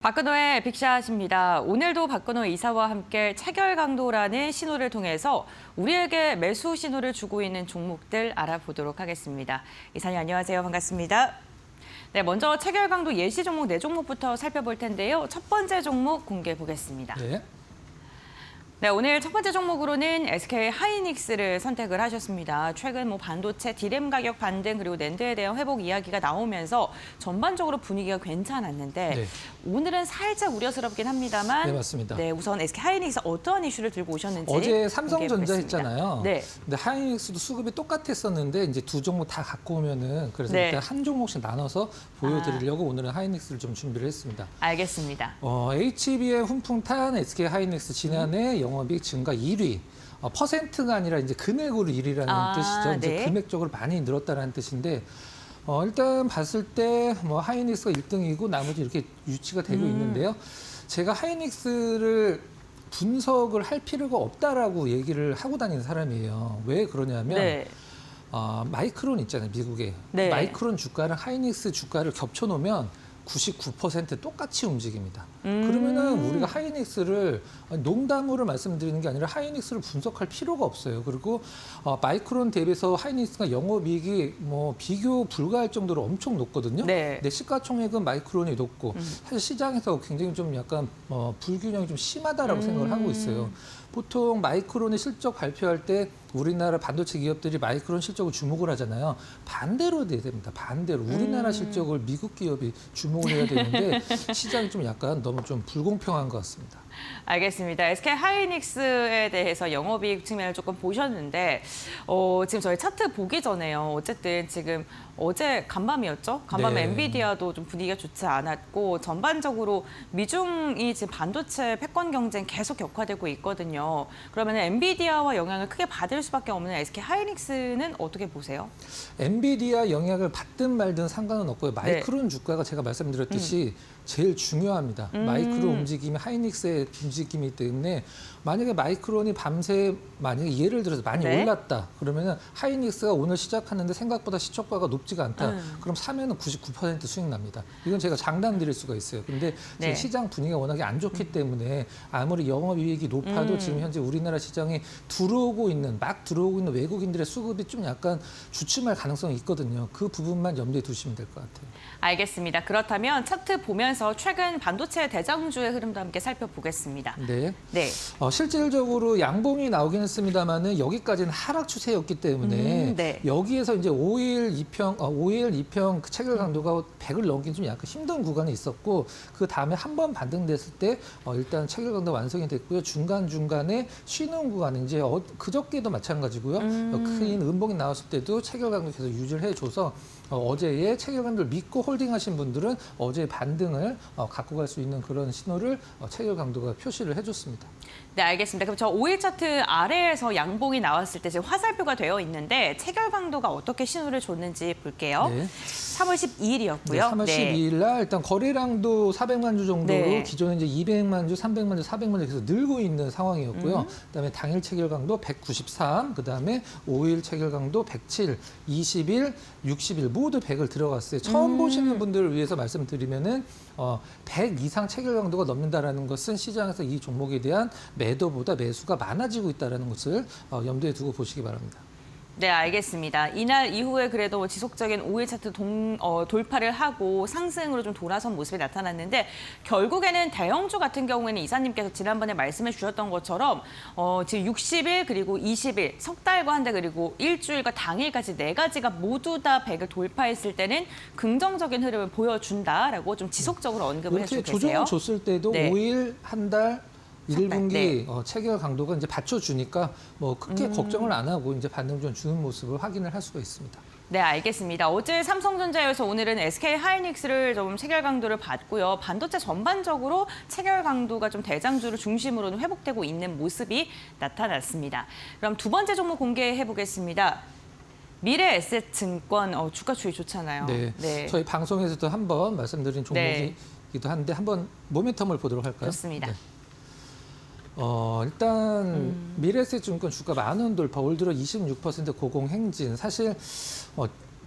박근호의 빅샷입니다. 오늘도 박근호 이사와 함께 체결 강도라는 신호를 통해서 우리에게 매수 신호를 주고 있는 종목들 알아보도록 하겠습니다. 이사님 안녕하세요. 반갑습니다. 네, 먼저 체결 강도 예시 종목 4종목부터 살펴볼 텐데요. 첫 번째 종목 공개해 보겠습니다. 네, 오늘 첫 번째 종목으로는 SK 하이닉스를 선택을 하셨습니다. 최근 반도체 디램 가격 반등 그리고 낸드에 대한 회복 이야기가 나오면서 전반적으로 분위기가 괜찮았는데 오늘은 살짝 우려스럽긴 합니다만 네, 맞습니다. 네, 우선 SK 하이닉스 어떠한 이슈를 들고 오셨는지 어제 삼성전자 했잖아요. 네. 근데 하이닉스도 수급이 똑같았었는데 이제 두 종목 다 갖고 오면은 그래서 네. 일단 한 종목씩 나눠서 보여드리려고 오늘은 하이닉스를 좀 준비를 했습니다. 알겠습니다. HB에 훈풍 탄 SK 하이닉스 지난해 영업이익 증가 1위. 퍼센트가 아니라 이제 금액으로 1위라는 뜻이죠. 이제 네. 금액적으로 많이 늘었다는 뜻인데 일단 봤을 때 하이닉스가 1등이고 나머지 이렇게 유치가 되고 있는데요. 제가 하이닉스를 분석을 할 필요가 없다라고 얘기를 하고 다니는 사람이에요. 왜 그러냐면 네. 마이크론 있잖아요, 미국에. 네. 마이크론 주가랑 하이닉스 주가를 겹쳐놓으면 99% 똑같이 움직입니다. 그러면은 우리가 하이닉스를 농담으로 말씀드리는 게 아니라 하이닉스를 분석할 필요가 없어요. 그리고 마이크론 대비해서 하이닉스가 영업이익이 비교 불가할 정도로 엄청 높거든요. 네. 근데 시가총액은 마이크론이 높고 사실 시장에서 굉장히 좀 약간 불균형이 좀 심하다라고 생각을 하고 있어요. 보통 마이크론의 실적 발표할 때 우리나라 반도체 기업들이 마이크론 실적을 주목을 하잖아요. 반대로 돼야 됩니다. 반대로. 우리나라 실적을 미국 기업이 주목을 해야 되는데 시장이 좀 약간 너무 좀 불공평한 것 같습니다. 알겠습니다. SK 하이닉스에 대해서 영업이익 측면을 조금 보셨는데 지금 저희 차트 보기 전에요. 어쨌든 지금 어제 간밤이었죠? 간밤에 네. 엔비디아도 좀 분위기가 좋지 않았고 전반적으로 미중이 지금 반도체 패권 경쟁 계속 격화되고 있거든요. 그러면 엔비디아와 영향을 크게 받을 수밖에 없는 SK 하이닉스는 어떻게 보세요? 엔비디아 영향을 받든 말든 상관은 없고요. 마이크론 주가가 제가 말씀드렸듯이 제일 중요합니다. 마이크론 움직임이 하이닉스의 움직임이기 때문에 만약에 마이크론이 밤새 만약에 예를 들어서 많이 올랐다. 그러면은 하이닉스가 오늘 시작하는데 생각보다 시초가가 높지가 않다. 그럼 사면은 99% 수익 납니다. 이건 제가 장담 드릴 수가 있어요. 근데 지금 시장 분위기가 워낙에 안 좋기 때문에 아무리 영업이익이 높아도 지금 현재 우리나라 시장에 막 들어오고 있는 외국인들의 수급이 좀 약간 주춤할 가능성이 있거든요. 그 부분만 염두에 두시면 될 것 같아요. 알겠습니다. 그렇다면 차트 보면서 최근 반도체 대장주의 흐름도 함께 살펴보겠습니다. 네. 네. 실질적으로 양봉이 나오긴 했습니다만은 여기까지는 하락 추세였기 때문에 네. 여기에서 이제 5일 2평 그 체결 강도가 100을 넘긴 좀 약간 힘든 구간이 있었고 그 다음에 한 번 반등됐을 때 일단 체결 강도 완성이 됐고요. 중간중간에 쉬는 구간은 이제 그저께도 마찬가지고요. 큰 음봉이 나왔을 때도 체결 강도 계속 유지를 해줘서 어제의 체결 강도를 믿고 홀딩하신 분들은 어제의 반등을 갖고 갈 수 있는 그런 신호를 체결 강도가 표시를 해줬습니다. 네, 알겠습니다. 그럼 저 5일 차트 아래에서 양봉이 나왔을 때 지금 화살표가 되어 있는데 체결 강도가 어떻게 신호를 줬는지 볼게요. 네. 3월 12일이었고요. 네, 3월 12일 날 일단 거래량도 400만 주 정도로 기존에 이제 200만 주, 300만 주, 400만 주 계속 늘고 있는 상황이었고요. 그다음에 당일 체결 강도 193, 그다음에 5일 체결 강도 107, 20일, 60일 모두 100을 들어갔어요. 처음 보시는 분들을 위해서 말씀드리면은 100 이상 체결 강도가 넘는다라는 것은 시장에서 이 종목에 대한 매도보다 매수가 많아지고 있다는 것을 염두에 두고 보시기 바랍니다. 네, 알겠습니다. 이날 이후에 그래도 지속적인 5일 차트 돌파를 하고 상승으로 좀 돌아선 모습이 나타났는데 결국에는 대형주 같은 경우에는 이사님께서 지난번에 말씀해 주셨던 것처럼 지금 60일 그리고 20일 석 달과 한 달 그리고 일주일과 당일까지 4가지가 모두 다 100을 돌파했을 때는 긍정적인 흐름을 보여준다라고 좀 지속적으로 언급을 해주고 이렇게 계세요. 조정을 줬을 때도 5일, 한 달, 1분기 체결 강도가 이제 받쳐주니까 크게 걱정을 안 하고 이제 반등 좀 주는 모습을 확인을 할 수가 있습니다. 네, 알겠습니다. 어제 삼성전자에서 오늘은 SK 하이닉스를 좀 체결 강도를 받고요. 반도체 전반적으로 체결 강도가 좀 대장주를 중심으로는 회복되고 있는 모습이 나타났습니다. 그럼 두 번째 종목 공개해 보겠습니다. 미래에셋증권 주가 추이 좋잖아요. 네. 저희 방송에서도 한번 말씀드린 종목이기도 한데 한번 모멘텀을 보도록 할까요? 좋습니다. 네. 일단 미래에셋증권 주가 10,000원 돌파, 올 들어 26% 고공행진. 사실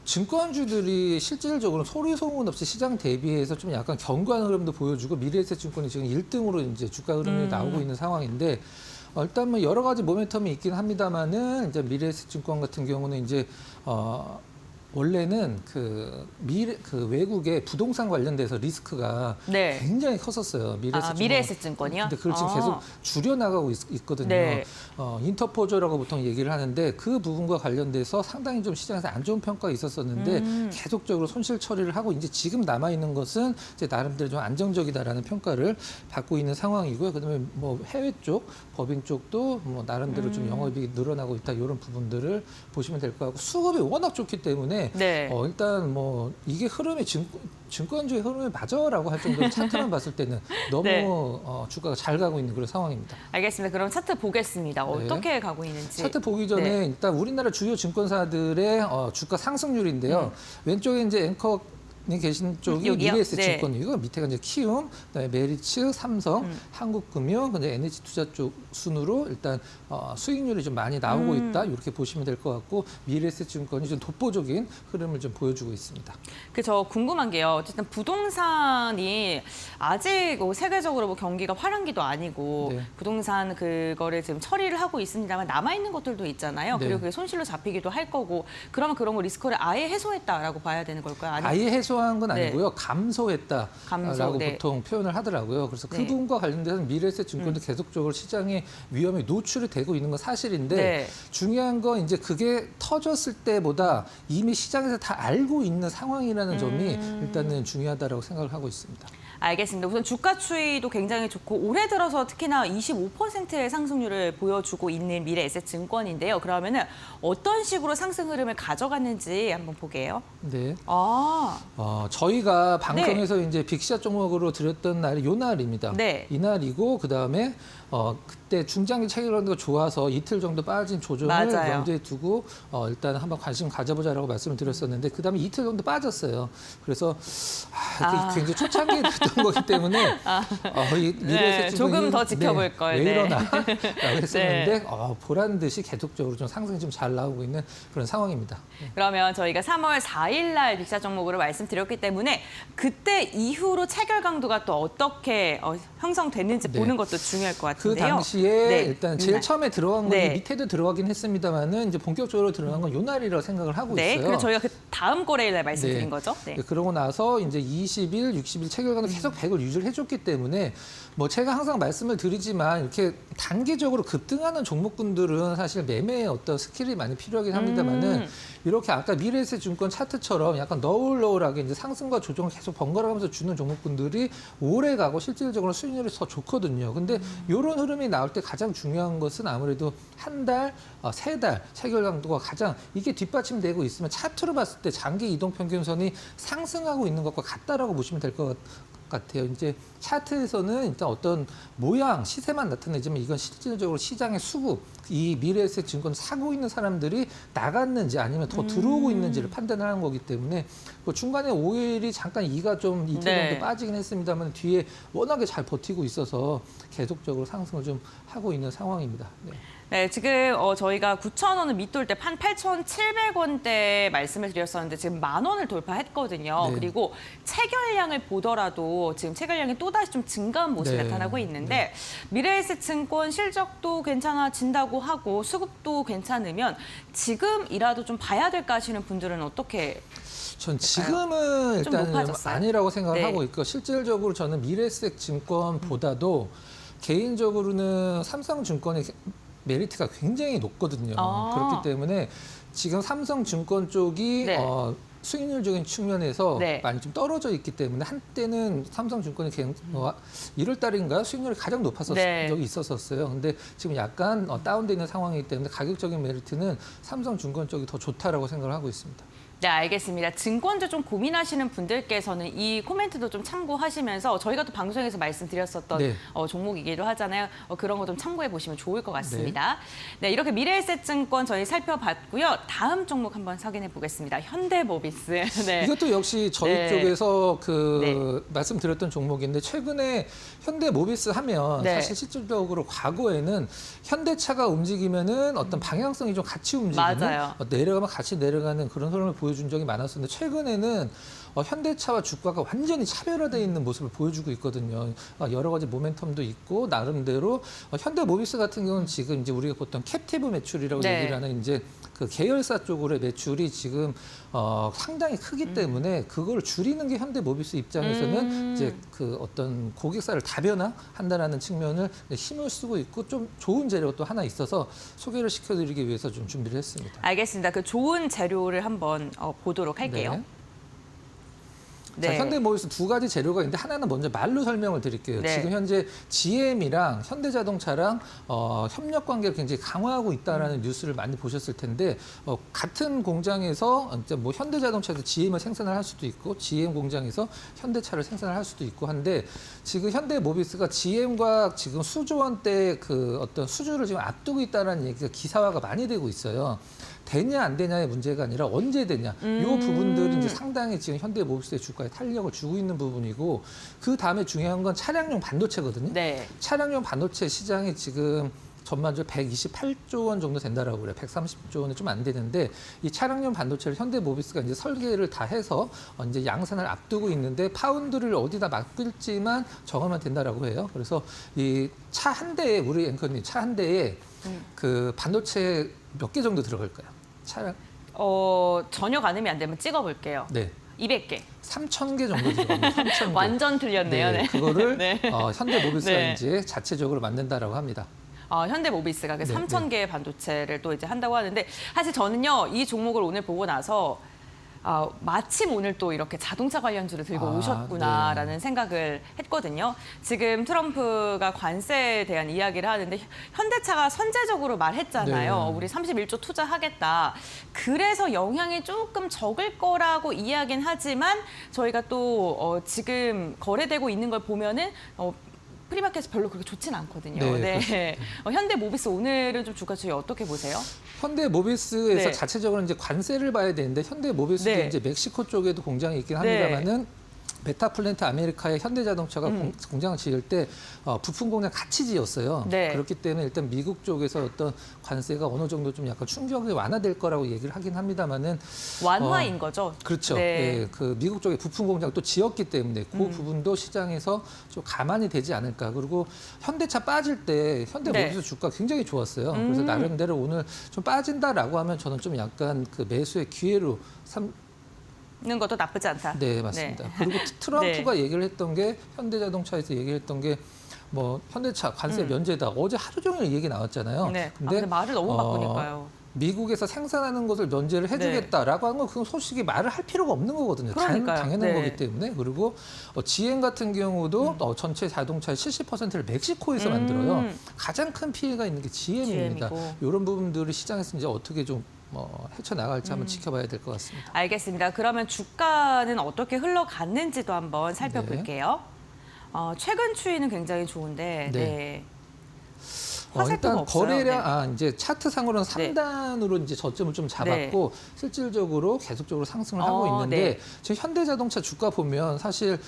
증권주들이 실질적으로 소리 소문 없이 시장 대비해서 좀 약간 견고한 흐름도 보여주고 미래에셋증권이 지금 1등으로 이제 주가 흐름이 나오고 있는 상황인데 일단 뭐 여러 가지 모멘텀이 있긴 합니다만은 이제 미래에셋증권 같은 경우는 이제 원래는 그 외국의 부동산 관련돼서 리스크가 네. 굉장히 컸었어요. 미래에셋증권이요? 근데 그걸 지금 계속 줄여나가고 있거든요. 네. 인터포저라고 보통 얘기를 하는데 그 부분과 관련돼서 상당히 좀 시장에서 안 좋은 평가가 있었었는데 계속적으로 손실 처리를 하고 이제 지금 남아 있는 것은 이제 나름대로 좀 안정적이다라는 평가를 받고 있는 상황이고요. 그다음에 뭐 해외 쪽 법인 쪽도 뭐 나름대로 좀 영업이익이 늘어나고 있다 이런 부분들을 보시면 될 것 같고 수급이 워낙 좋기 때문에 네. 일단 뭐 이게 흐름이 증권주의 흐름이 맞아라고 할 정도로 차트만 봤을 때는 너무 네. 주가가 잘 가고 있는 그런 상황입니다. 알겠습니다. 그럼 차트 보겠습니다. 네. 어떻게 가고 있는지. 차트 보기 전에 네. 일단 우리나라 주요 증권사들의 주가 상승률인데요. 왼쪽에 이제 앵커 님 계신 쪽이 여기요? 미래에셋증권이고 밑에가 이제 키움, 그다음에 메리츠, 삼성, 한국금융, 근데 NH투자 쪽 순으로 일단 수익률이 좀 많이 나오고 있다 이렇게 보시면 될 것 같고 미래에셋증권이 좀 독보적인 흐름을 좀 보여주고 있습니다. 저 궁금한 게요. 어쨌든 부동산이 아직 세계적으로 뭐 경기가 화랑기도 아니고 네. 부동산 그거를 지금 처리를 하고 있습니다만 남아 있는 것들도 있잖아요. 네. 그리고 그게 손실로 잡히기도 할 거고 그러면 그런 거 리스크를 아예 해소했다라고 봐야 되는 걸까요? 아니면 아예 해소한 건 네. 아니고요. 감소했다라고 감소, 네. 보통 표현을 하더라고요. 그래서 그 네. 부분과 관련돼서는 미래에셋증권도 계속적으로 시장에 위험이 노출이 되고 있는 건 사실인데 네. 중요한 건 이제 그게 터졌을 때보다 이미 시장에서 다 알고 있는 상황이라는 점이 일단은 중요하다라고 생각을 하고 있습니다. 알겠습니다. 우선 주가 추이도 굉장히 좋고 올해 들어서 특히나 25%의 상승률을 보여주고 있는 미래에셋증권인데요. 그러면은 어떤 식으로 상승 흐름을 가져갔는지 한번 보게요. 네. 저희가 방송에서 이제 빅샷 종목으로 드렸던 날이 요 날입니다. 네. 이 날이고 그다음에 그때 중장기 체결한도가 좋아서 이틀 정도 빠진 조정을 맞아요. 염두에 두고 일단 한번 관심 가져보자라고 말씀을 드렸었는데 그다음에 이틀 정도 빠졌어요. 그래서 굉장히 초창기에 됐던 거기 때문에 이 미래에셋증권이 조금 더 지켜볼 걸. 왜 네. 이러나라고 했었는데 보란 듯이 계속적으로 좀 상승이 좀 잘 나오고 있는 그런 상황입니다. 그러면 저희가 3월 4일 날 빅샷 종목으로 말씀드렸기 때문에 그때 이후로 체결 강도가 또 어떻게 형성됐는지 네. 보는 것도 중요할 것 그 같은데요. 당시에 네. 일단 제일 날. 처음에 들어간 건 네. 밑에도 들어가긴 했습니다만은 이제 본격적으로 들어간 건 요 날이라고 생각을 하고 네, 있어요. 그리고 저희가 그 다음 거래일 날 말씀드린 네. 거죠. 네. 그러고 나서 이제 20일, 60일 체결관도 계속 100을 유지를 해줬기 때문에 뭐 제가 항상 말씀을 드리지만 이렇게 단기적으로 급등하는 종목군들은 사실 매매에 어떤 스킬이 많이 필요하긴 합니다만은 이렇게 아까 미래에셋증권 차트처럼 약간 너울너울하게 이제 상승과 조정을 계속 번갈아가면서 주는 종목군들이 오래 가고 실질적으로 수익률이 더 좋거든요. 근데 이런 흐름이 나올 때 가장 중요한 것은 아무래도 한 달, 세 달 체결 강도가 가장 이게 뒷받침되고 있으면 차트로 봤을 때 장기 이동 평균선이 상승하고 있는 것과 같다라고 보시면 될 것 같아요. 이제 차트에서는 일단 어떤 모양, 시세만 나타내지만 이건 실질적으로 시장의 수급, 이 미래에셋증권 사고 있는 사람들이 나갔는지 아니면 더 들어오고 있는지를 판단하는 거기 때문에 그 중간에 5일이 잠깐 이가 좀 이틀 네. 정도 빠지긴 했습니다만 뒤에 워낙에 잘 버티고 있어서 계속적으로 상승을 좀 하고 있는 상황입니다. 네. 네, 지금 저희가 9,000원을 밑돌 때 8,700원대 말씀을 드렸었는데 지금 10,000원을 돌파했거든요. 네. 그리고 체결량을 보더라도 지금 체결량이 또다시 좀 증가한 모습이 네. 나타나고 있는데 미래에셋증권 실적도 괜찮아진다고 하고 수급도 괜찮으면 지금이라도 좀 봐야 될까 하시는 분들은 어떻게 전 지금은 좀 일단은 높아졌어요? 아니라고 생각을 네. 하고 있고 실질적으로 저는 미래에셋증권보다도 개인적으로는 삼성증권의 메리트가 굉장히 높거든요. 그렇기 때문에 지금 삼성증권 쪽이 네. 수익률적인 측면에서 네. 많이 좀 떨어져 있기 때문에 한때는 삼성증권이 1월 달인가 수익률이 가장 높았었던 네. 적이 있었어요. 근데 지금 약간 다운돼 있는 상황이기 때문에 가격적인 메리트는 삼성증권 쪽이 더 좋다라고 생각을 하고 있습니다. 네, 알겠습니다. 증권주 좀 고민하시는 분들께서는 이 코멘트도 좀 참고하시면서 저희가 또 방송에서 말씀드렸었던 네. 종목이기도 하잖아요. 그런 거 좀 참고해 보시면 좋을 것 같습니다. 네, 이렇게 미래에셋증권 저희 살펴봤고요. 다음 종목 한번 확인해 보겠습니다. 현대모비스. 네. 이것도 역시 저희 네. 쪽에서 네. 말씀드렸던 종목인데 최근에 현대모비스 하면 네. 사실 실질적으로 과거에는 현대차가 움직이면은 어떤 방향성이 좀 같이 움직이는 맞아요. 내려가면 같이 내려가는 그런 흐름을 보여주는 보여준 적이 많았었는데 최근에는 현대차와 주가가 완전히 차별화되어 있는 모습을 보여주고 있거든요. 여러 가지 모멘텀도 있고 나름대로 현대모비스 같은 경우는 지금 이제 우리가 보통 캡티브 매출이라고 네. 얘기를 하는 이제 그 계열사 쪽으로의 매출이 지금 상당히 크기 때문에 그걸 줄이는 게 현대모비스 입장에서는 이제 그 어떤 고객사를 다변화한다라는 측면을 힘을 쓰고 있고 좀 좋은 재료가 또 하나 있어서 소개를 시켜드리기 위해서 좀 준비를 했습니다. 알겠습니다. 그 좋은 재료를 한번 보도록 할게요. 네. 네. 자, 현대모비스 두 가지 재료가 있는데 하나는 먼저 말로 설명을 드릴게요. 네. 지금 현재 GM이랑 현대자동차랑 협력 관계를 굉장히 강화하고 있다라는 뉴스를 많이 보셨을 텐데 같은 공장에서 이제 뭐 현대자동차에서 GM을 생산을 할 수도 있고 GM 공장에서 현대차를 생산을 할 수도 있고 한데 지금 현대모비스가 GM과 지금 수조 원대 그 어떤 수주를 지금 앞두고 있다라는 얘기가 기사화가 많이 되고 있어요. 되냐 안 되냐의 문제가 아니라 언제 되냐. 이 부분들이 이제 상당히 지금 현대모비스의 주가에 탄력을 주고 있는 부분이고 그 다음에 중요한 건 차량용 반도체거든요. 네. 차량용 반도체 시장이 지금 전반적으로 128조 원 정도 된다라고 그래요. 130조 원이 좀 안 되는데 이 차량용 반도체를 현대모비스가 이제 설계를 다 해서 이제 양산을 앞두고 있는데 파운드를 어디다 맡길지만 정하면 된다라고 해요. 그래서 이 차 한 대에 우리 앵커님 차 한 대에 그 반도체 몇 개 정도 들어갈까요? 차량 전혀 가늠이 안 되면 찍어볼게요. 네. 200개. 3,000개 정도 들어갑니다. 3,000개. 완전 틀렸네요. 네. 그거를 네. 현대모비스가 네. 이제 자체적으로 만든다라고 합니다. 현대모비스가 그 네, 3,000개의 반도체를 또 이제 한다고 하는데 사실 저는요 이 종목을 오늘 보고 나서 마침 오늘 또 이렇게 자동차 관련주를 들고 오셨구나라는 생각을 했거든요. 지금 트럼프가 관세에 대한 이야기를 하는데 현대차가 선제적으로 말했잖아요. 네. 우리 31조 투자하겠다. 그래서 영향이 조금 적을 거라고 이야기는 하지만 저희가 또 지금 거래되고 있는 걸 보면은 프리마켓에서 별로 그렇게 좋진 않거든요. 네, 네. 현대모비스 오늘은 좀 주가 추이 어떻게 보세요? 현대모비스에서 네. 자체적으로 이제 관세를 봐야 되는데 현대모비스도 네. 이제 멕시코 쪽에도 공장이 있긴 네. 합니다만은 메타플랜트 아메리카의 현대자동차가 공장을 지을 때 부품 공장 같이 지었어요. 네. 그렇기 때문에 일단 미국 쪽에서 어떤 관세가 어느 정도 좀 약간 충격이 완화될 거라고 얘기를 하긴 합니다만은 완화인 거죠. 그렇죠. 네. 예, 그 미국 쪽에 부품 공장 또 지었기 때문에 그 부분도 시장에서 좀 가만히 되지 않을까. 그리고 현대차 빠질 때 현대모비스 네. 주가 굉장히 좋았어요. 그래서 나름대로 오늘 좀 빠진다라고 하면 저는 좀 약간 그 매수의 기회로 는 것도 나쁘지 않다. 네, 맞습니다. 그리고 트럼프가 얘기를 했던 게 현대자동차에서 얘기했던 게 뭐 현대차 관세 면제다. 어제 하루 종일 얘기 나왔잖아요. 네. 근데 말을 너무 바꾸니까요. 미국에서 생산하는 것을 면제를 해주겠다라고 한 건 그 솔직히 말을 할 필요가 없는 거거든요. 그러니까요. 당연한 네. 거기 때문에. 그리고 GM 같은 경우도 전체 자동차의 70%를 멕시코에서 만들어요. 가장 큰 피해가 있는 게 GM입니다. GM이고. 이런 부분들이 시장에서 이제 어떻게 좀 헤쳐나갈지 한번 지켜봐야 될 것 같습니다. 알겠습니다. 그러면 주가는 어떻게 흘러갔는지도 한번 살펴볼게요. 최근 추이는 굉장히 좋은데 네. 화살표가 일단 없어요. 거래량 이제 차트상으로는 네. 3단으로 이제 저점을 좀 잡았고 실질적으로 계속적으로 상승을 하고 있는데 네. 지금 현대자동차 주가 보면 사실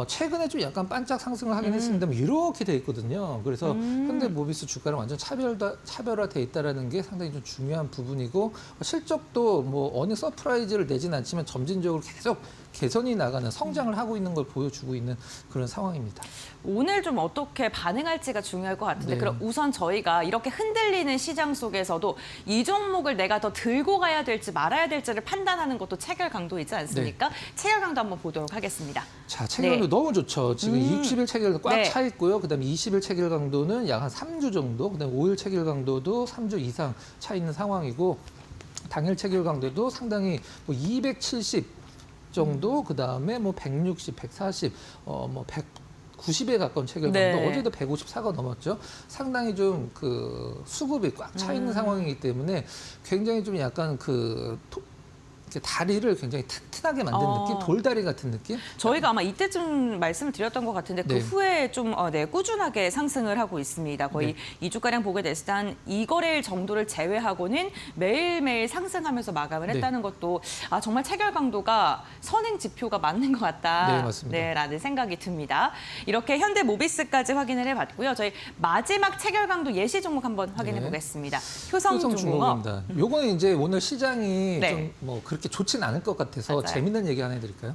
최근에 좀 약간 반짝 상승을 하긴 했습니다만 이렇게 돼 있거든요. 그래서 현대모비스 주가랑 완전 차별화돼 있다라는 게 상당히 좀 중요한 부분이고 실적도 뭐 어느 서프라이즈를 내진 않지만 점진적으로 계속 개선이 나가는 성장을 하고 있는 걸 보여주고 있는 그런 상황입니다. 오늘 좀 어떻게 반응할지가 중요할 것 같은데 네. 그럼 우선 저희가 이렇게 흔들리는 시장 속에서도 이 종목을 내가 더 들고 가야 될지 말아야 될지를 판단하는 것도 체결 강도이지 않습니까? 체결 강도 한번 보도록 하겠습니다. 자, 체결도 네. 너무 좋죠. 지금 60일 체결도 꽉 네. 차 있고요. 그다음에 20일 체결 강도는 약 한 3주 정도, 그다음에 5일 체결 강도도 3주 이상 차 있는 상황이고 당일 체결 강도도 상당히 뭐 270 정도, 그다음에 뭐 160, 140, 뭐 190에 가까운 체결 강도, 네. 어제도 154가 넘었죠. 상당히 좀 그 수급이 꽉 차 있는 상황이기 때문에 굉장히 좀 약간 이렇게 다리를 굉장히 튼튼하게 만든 느낌, 돌다리 같은 느낌. 저희가 아마 이때쯤 말씀을 드렸던 것 같은데 그 네. 후에 좀 꾸준하게 상승을 하고 있습니다. 거의 2주가량 보게 됐을 때 한 2거래일 정도를 제외하고는 매일매일 상승하면서 마감을 네. 했다는 것도 정말 체결 강도가 선행 지표가 맞는 것 같다. 네, 맞습니다. 네, 라는 생각이 듭니다. 이렇게 현대모비스까지 확인을 해봤고요. 저희 마지막 체결 강도 예시 종목 한번 확인해 보겠습니다. 효성중공업. 효성중공업입니다. 요거는 이제 오늘 시장이 네. 좀 뭐 그렇게 그렇게 좋진 않을 것 같아서 맞아요. 재밌는 얘기 하나 해드릴까요?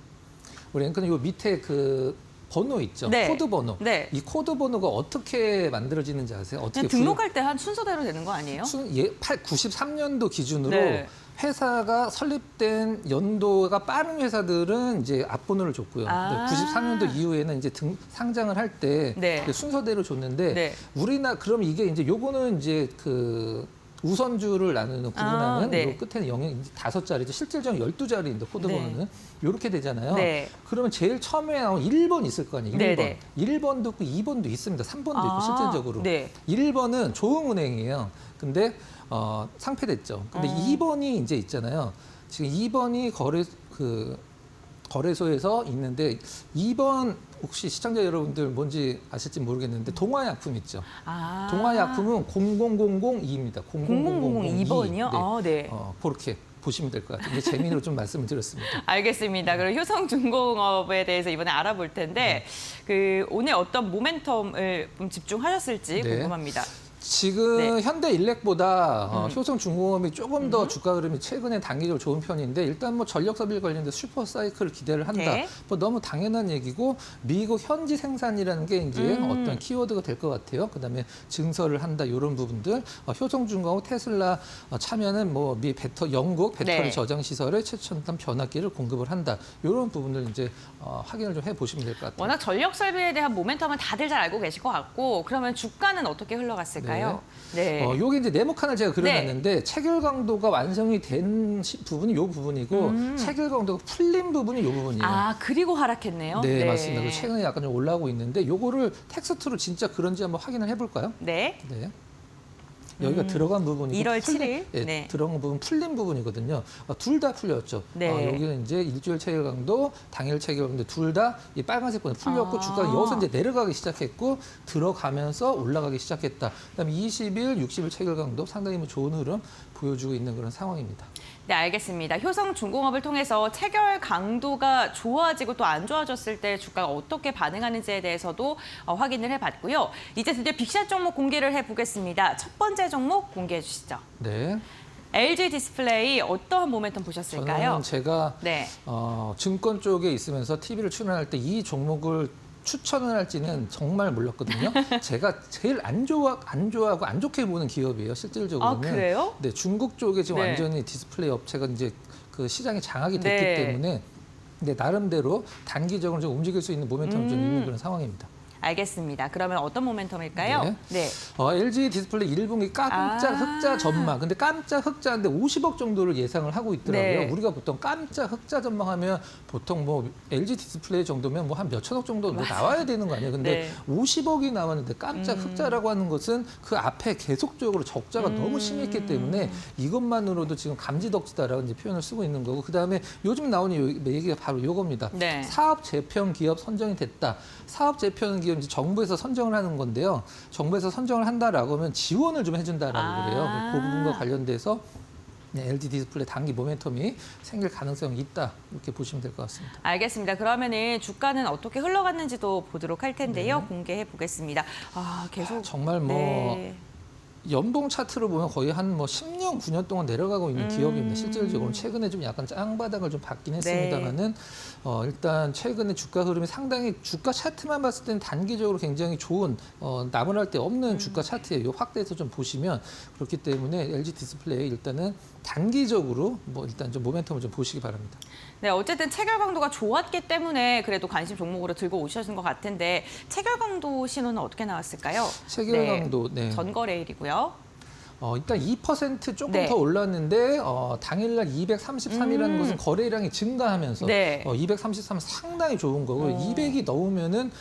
우리 앵커는 요 밑에 그 번호 있죠? 네. 코드 번호. 네. 이 코드 번호가 어떻게 만들어지는지 아세요? 어떻게 그냥 등록할 때 한 순서대로 되는 거 아니에요? 93년도 기준으로 네. 회사가 설립된 연도가 빠른 회사들은 이제 앞번호를 줬고요. 아. 93년도 이후에는 이제 상장을 할 때 네. 순서대로 줬는데 네. 그럼 이게 이제 요거는 이제 그 우선주를 나누는 구분하는 네. 요 끝에는 5자리죠. 실질적으로 12자리인데 코드 네. 번호는 이렇게 되잖아요. 네. 그러면 제일 처음에 나온 1번 있을 거 아니에요. 1번. 네, 네. 1번도 있고 2번도 있습니다. 3번도 있고 실질적으로. 네. 1번은 조흥은행이에요. 근데 상폐됐죠. 근데 2번이 이제 있잖아요. 지금 2번이 거래소에서 있는데 2번 혹시 시청자 여러분들 뭔지 아실지 모르겠는데 동아약품 있죠. 아. 동아약품은 00002입니다. 00002번이요? 아, 네. 그렇게 보시면 될 것 같아요. 이게 재미로 좀 말씀을 드렸습니다. 알겠습니다. 그럼 효성중공업에 대해서 이번에 알아볼 텐데 그 오늘 어떤 모멘텀을 좀 집중하셨을지 네. 궁금합니다. 지금 네. 현대일렉보다 효성중공업이 조금 더 주가 흐름이 최근에 단기적으로 좋은 편인데 일단 뭐 전력섭일 관련된 슈퍼 사이클을 기대를 한다. 네. 뭐 너무 당연한 얘기고 미국 현지 생산이라는 게 이제 어떤 키워드가 될 것 같아요. 그다음에 증설을 한다 이런 부분들. 효성중공업 테슬라 참여는 뭐 영국 배터리 네. 저장 시설의 최첨단 변압기를 공급을 한다. 이런 부분들 이제 확인을 좀 해보시면 될 것 같아요. 워낙 전력 설비에 대한 모멘텀은 다들 잘 알고 계실 것 같고 그러면 주가는 어떻게 흘러갔을까요? 네. 요게 이제 네모칸을 제가 그려놨는데 체결 강도가 완성이 된 부분이 요 부분이고 체결 강도가 풀린 부분이 요 부분이에요. 아, 그리고 하락했네요. 네, 맞습니다. 그래서 최근에 약간 좀 올라오고 있는데 요거를 텍스트로 진짜 그런지 한번 확인을 해볼까요? 네. 네. 여기가 들어간 부분이고 1월 7일. 네, 네. 들어간 부분 풀린 부분이거든요. 둘 다 풀렸죠. 네. 여기는 이제 일주일 체결 강도, 당일 체결 강도 둘 다 이 빨간색 부분 풀렸고 주가가 여기서 이제 내려가기 시작했고 들어가면서 올라가기 시작했다. 그다음에 20일, 60일 체결 강도 상당히 뭐 좋은 흐름 보여주고 있는 그런 상황입니다. 네, 알겠습니다. 효성중공업을 통해서 체결 강도가 좋아지고 또 안 좋아졌을 때 주가가 어떻게 반응하는지에 대해서도 확인을 해봤고요. 이제 드디어 빅샷 종목 공개를 해보겠습니다. 첫 번째 종목 공개해 주시죠. 네. LG 디스플레이 어떠한 모멘텀 보셨을까요? 저는 제가 네. 증권 쪽에 있으면서 TV를 출연할 때 이 종목을 추천을 할지는 정말 몰랐거든요. 제가 제일 안 좋아하고 안 좋게 보는 기업이에요. 실질적으로는. 아, 그래요? 네, 중국 쪽에 지금 네. 완전히 디스플레이 업체가 이제 그 시장이 장악이 됐기 네. 때문에 네, 나름대로 단기적으로 좀 움직일 수 있는 모멘텀이 좀 있는 그런 상황입니다. 알겠습니다. 그러면 어떤 모멘텀일까요? 네. LG 디스플레이 1분기 깜짝 흑자 전망. 근데 깜짝 흑자인데 50억 정도를 예상을 하고 있더라고요. 네. 우리가 보통 깜짝 흑자 전망하면 보통 뭐 LG 디스플레이 정도면 뭐 한 몇천억 정도 나와야 되는 거 아니에요. 근데 네. 50억이 나왔는데 깜짝 흑자라고 하는 것은 그 앞에 계속적으로 적자가 너무 심했기 때문에 이것만으로도 지금 감지덕지다라고 이제 표현을 쓰고 있는 거고 그다음에 요즘 나오는 얘기가 바로 이겁니다. 네. 사업 재편 기업 선정이 됐다. 사업 재편 기업 이제 정부에서 선정을 하는 건데요. 정부에서 선정을 한다라고 하면 지원을 좀 해준다라고 그래요. 그 부분과 관련돼서 네, LG 디스플레이 단기 모멘텀이 생길 가능성이 있다. 이렇게 보시면 될 것 같습니다. 알겠습니다. 그러면은 주가는 어떻게 흘러갔는지도 보도록 할 텐데요. 공개해 보겠습니다. 계속 정말 뭐 네. 연봉 차트로 보면 거의 한 뭐 10년, 9년 동안 내려가고 있는 기업입니다. 실질적으로 최근에 좀 약간 짱바닥을 좀 받긴 했습니다만은 일단 최근에 주가 흐름이 상당히 주가 차트만 봤을 때는 단기적으로 굉장히 좋은 나무랄 데 없는 주가 차트예요. 요 확대해서 좀 보시면 그렇기 때문에 LG 디스플레이 일단은 단기적으로 뭐 일단 좀 모멘텀을 좀 보시기 바랍니다. 네, 어쨌든 체결 강도가 좋았기 때문에 그래도 관심 종목으로 들고 오셨는 것 같은데 체결 강도 신호는 어떻게 나왔을까요? 체결 강도 전거래일이고요. 일단 2% 조금 네. 더 올랐는데 당일날 233이라는 것은 거래량이 증가하면서 네. 233은 상당히 좋은 거고 200이 넘으면은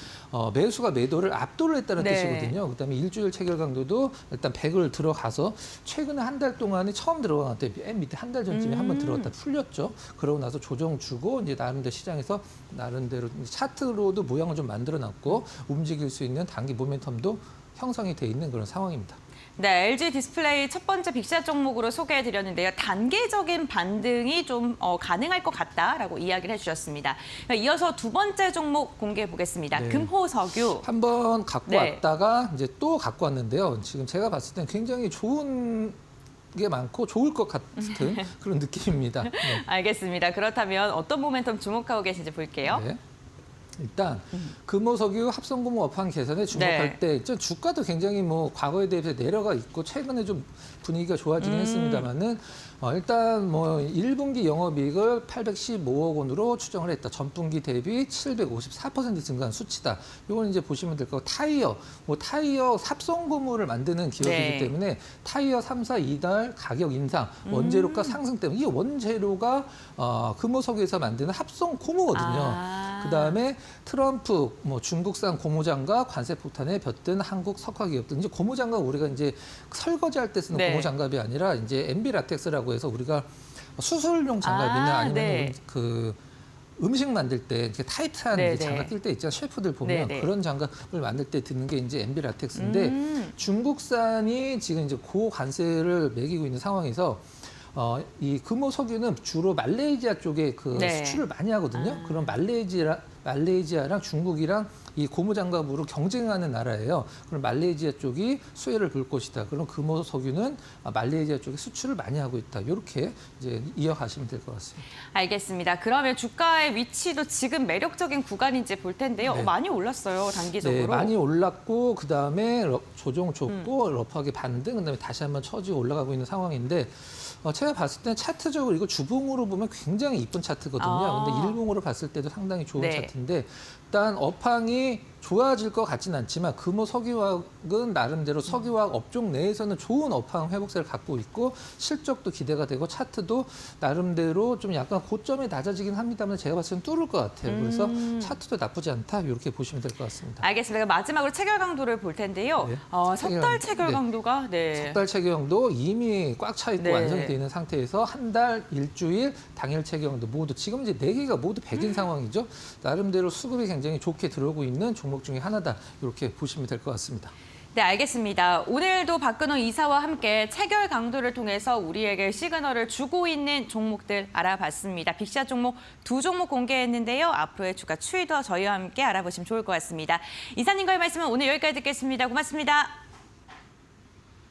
매수가 매도를 압도를 했다는 네. 뜻이거든요. 그다음에 일주일 체결 강도도 일단 100을 들어가서 최근에 한 달 동안에 처음 들어간 때 맨 밑에 한 달 전쯤에 한번 들어갔다 풀렸죠. 그러고 나서 조정 주고 이제 나름대로 시장에서 나름대로 차트로도 모양을 좀 만들어놨고 움직일 수 있는 단기 모멘텀도 형성이 돼 있는 그런 상황입니다. 네, LG 디스플레이 첫 번째 빅샷 종목으로 소개해드렸는데요. 단계적인 반등이 좀 가능할 것 같다라고 이야기를 해주셨습니다. 이어서 두 번째 종목 공개해 보겠습니다. 네. 금호석유. 한번 갖고 네. 왔다가 이제 또 갖고 왔는데요. 지금 제가 봤을 땐 굉장히 좋은 게 많고 좋을 것 같은 그런 느낌입니다. 네. 알겠습니다. 그렇다면 어떤 모멘텀 주목하고 계신지 볼게요. 네. 일단 금호석유 합성고무 업황 개선에 주목할 때 일단 주가도 굉장히 뭐 과거에 대비해서 내려가 있고 최근에 좀 분위기가 좋아지긴 했습니다만은 일단 뭐 1분기 영업이익을 815억 원으로 추정을 했다. 전분기 대비 754% 증가한 수치다. 이건 이제 보시면 될 거고 타이어, 뭐 타이어 합성고무를 만드는 기업이기 때문에 타이어 3, 4, 2달 가격 인상, 원재료가 상승 때문에 이 원재료가 금호석유에서 만드는 합성고무거든요. 그다음에 트럼프 뭐 중국산 고무장갑 관세 폭탄에 벼든 한국 석화기업들 이제 고무장갑 우리가 이제 설거지할 때 쓰는 고무장갑이 아니라 이제 MB 라텍스라고 해서 우리가 수술용 장갑이나 아니면 그 음식 만들 때 이렇게 타이트한 이제 장갑 낄 때 있잖아요. 셰프들 보면 그런 장갑을 만들 때 드는 게 이제 MB 라텍스인데 중국산이 지금 이제 고관세를 매기고 있는 상황에서 이 금호석유는 주로 말레이시아 쪽에 그 수출을 많이 하거든요. 그럼 말레이시아랑 중국이랑 이 고무장갑으로 경쟁하는 나라예요. 그럼 말레이시아 쪽이 수혜를 볼 것이다. 그럼 금호석유는 말레이시아 쪽에 수출을 많이 하고 있다. 이렇게 이제 이어가시면 될 것 같습니다. 알겠습니다. 그러면 주가의 위치도 지금 매력적인 구간인지 볼 텐데요. 많이 올랐어요, 단기적으로. 네, 많이 올랐고 그다음에 조정 줬고 러프하게 반등, 그다음에 다시 한번 처지고 올라가고 있는 상황인데 제가 봤을 때는 차트적으로 이거 주봉으로 보면 굉장히 이쁜 차트거든요. 근데 일봉으로 봤을 때도 상당히 좋은 차트인데 일단 업황이 좋아질 것 같지는 않지만 금호석유화학은 나름대로 석유화학 업종 내에서는 좋은 업황 회복세를 갖고 있고 실적도 기대가 되고 차트도 나름대로 좀 약간 고점이 낮아지긴 합니다만 제가 봤을 때는 뚫을 것 같아요. 그래서 차트도 나쁘지 않다 이렇게 보시면 될 것 같습니다. 알겠습니다. 마지막으로 체결 강도를 볼 텐데요. 석 달 체결 강도가 석 달 체결도 이미 꽉 차 있고 완성이 되어 있는 상태에서 한 달, 일주일, 당일 체결도 모두 지금 이제 4개가 모두 100인 상황이죠. 나름대로 수급이 굉장히 좋게 들어오고 있는 종목 중에 하나다. 이렇게 보시면 될 것 같습니다. 네, 알겠습니다. 오늘도 박근호 이사와 함께 체결 강도를 통해서 우리에게 시그널을 주고 있는 종목들 알아봤습니다. 빅샷 종목 2종목 공개했는데요. 앞으로의 주가 추이도 저희와 함께 알아보시면 좋을 것 같습니다. 이사님과의 말씀은 오늘 여기까지 듣겠습니다. 고맙습니다.